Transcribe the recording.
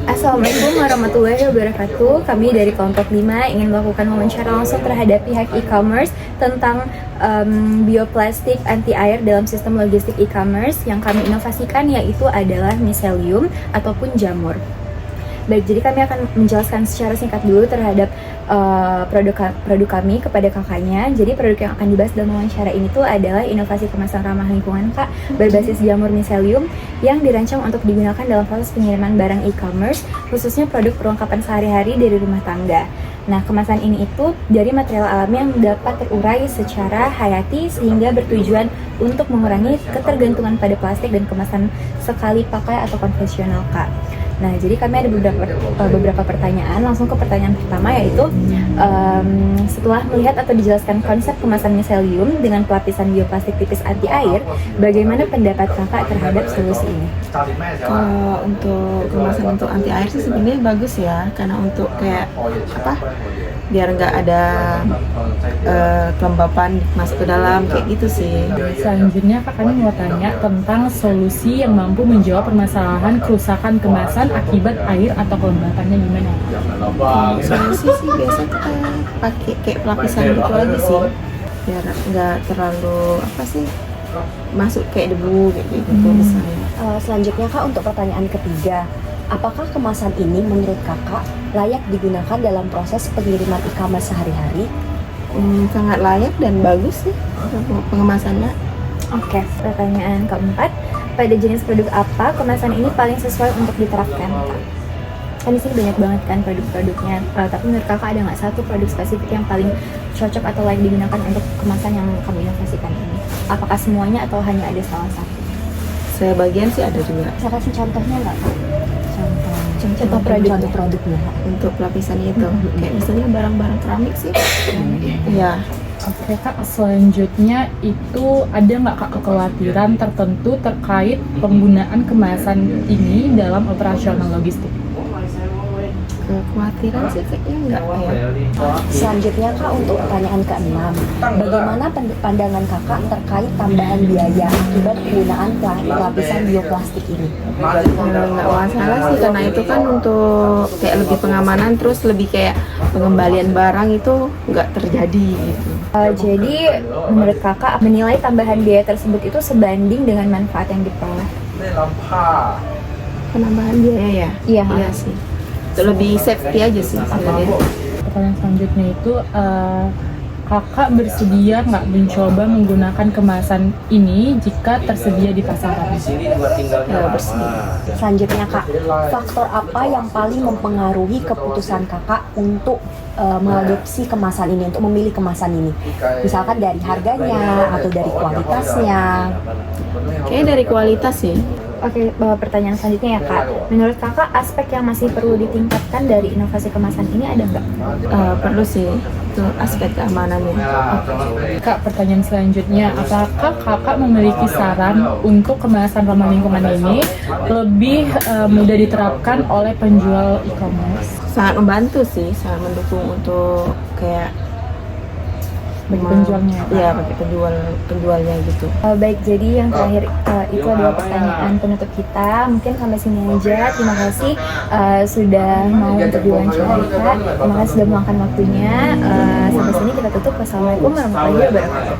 Assalamualaikum warahmatullahi wabarakatuh. Kami dari kelompok 5 ingin melakukan wawancara langsung terhadap pihak e-commerce tentang bioplastik anti air dalam sistem logistik e-commerce yang kami inovasikan, yaitu adalah miselium ataupun jamur. Baik, jadi kami akan menjelaskan secara singkat dulu terhadap produk kami kepada kakaknya. Jadi produk yang akan dibahas dalam wawancara ini tuh adalah inovasi kemasan ramah lingkungan Kak, berbasis jamur miselium yang dirancang untuk digunakan dalam proses pengiriman barang e-commerce, khususnya produk perlengkapan sehari-hari dari rumah tangga. Nah, kemasan ini itu dari material alami yang dapat terurai secara hayati sehingga bertujuan untuk mengurangi ketergantungan pada plastik dan kemasan sekali pakai atau konvensional Kak. Nah, jadi kami ada beberapa pertanyaan. Langsung ke pertanyaan pertama, yaitu setelah melihat atau dijelaskan konsep kemasan miselium dengan pelapisan bioplastik tipis anti air, bagaimana pendapat kakak terhadap solusi ini? Untuk kemasan untuk anti air sih sebenarnya bagus ya, karena untuk kayak biar nggak ada kelembapan masuk ke dalam kayak gitu sih. Selanjutnya kami mau tanya tentang solusi yang mampu menjawab permasalahan kerusakan kemasan akibat air atau kelembapannya gimana? Solusi sih biasa kita pakai kayak pelapisan gitu aja sih, biar nggak terlalu masuk kayak debu kayak gitu misalnya. Selanjutnya Kak, untuk pertanyaan ketiga, apakah kemasan ini menurut kakak layak digunakan dalam proses pengiriman e-commerce sehari-hari? Sangat layak dan bagus sih pengemasannya. Oke, pertanyaan keempat, pada jenis produk apa kemasan ini paling sesuai untuk diterapkan Kak? Kan di sini banyak banget kan produk-produknya, tapi menurut kakak ada nggak satu produk spesifik yang paling cocok atau layak digunakan untuk kemasan yang kamu inovasikan ini? Apakah semuanya atau hanya ada salah satu? Sebagian sih ada juga. Bisa kasih contohnya nggak Kak? Contoh produknya. Untuk pelapisan itu, kayak misalnya barang-barang keramik sih. Iya. Oke Kak, selanjutnya itu ada nggak Kak kekhawatiran tertentu terkait penggunaan kemasan ini dalam operasional logistik? Kekhawatiran sih kayaknya enggak ya. Selanjutnya Kak, untuk pertanyaan keenam, bagaimana pandangan kakak terkait tambahan biaya akibat penggunaan lapisan bioplastik ini? Nggak masalah sih, karena itu kan untuk kayak lebih pengamanan, terus lebih kayak pengembalian barang itu nggak terjadi gitu. Jadi menurut kakak menilai tambahan biaya tersebut itu sebanding dengan manfaat yang diperoleh? Penambahan biaya ya? Iya sih. Itu lebih safety aja sih sebenarnya. Pertanyaan selanjutnya itu kakak bersedia nggak mencoba menggunakan kemasan ini jika tersedia di pasaran? Ya, bersedia. Selanjutnya Kak, faktor apa yang paling mempengaruhi keputusan kakak untuk mengadopsi kemasan ini, untuk memilih kemasan ini? Misalkan dari harganya atau dari kualitasnya? Kayaknya dari kualitas sih. Oke, pertanyaan selanjutnya ya Kak. Menurut kakak aspek yang masih perlu ditingkatkan dari inovasi kemasan ini ada nggak? Perlu sih, itu aspek keamanannya. Kak, pertanyaan selanjutnya, apakah kakak memiliki saran untuk kemasan ramah lingkungan ini lebih mudah diterapkan oleh penjual e-commerce? Sangat membantu sih, sangat mendukung untuk kayak Bagi penjualnya? Iya, bagi penjualnya gitu. Baik, jadi yang terakhir itu adalah pertanyaan penutup kita. Mungkin sampai sini aja. Terima kasih sudah mau untuk diwawancara Kak. Terima kasih sudah meluangkan waktunya. Sampai sini kita tutup. Wassalamualaikum warahmatullahi wabarakatuh.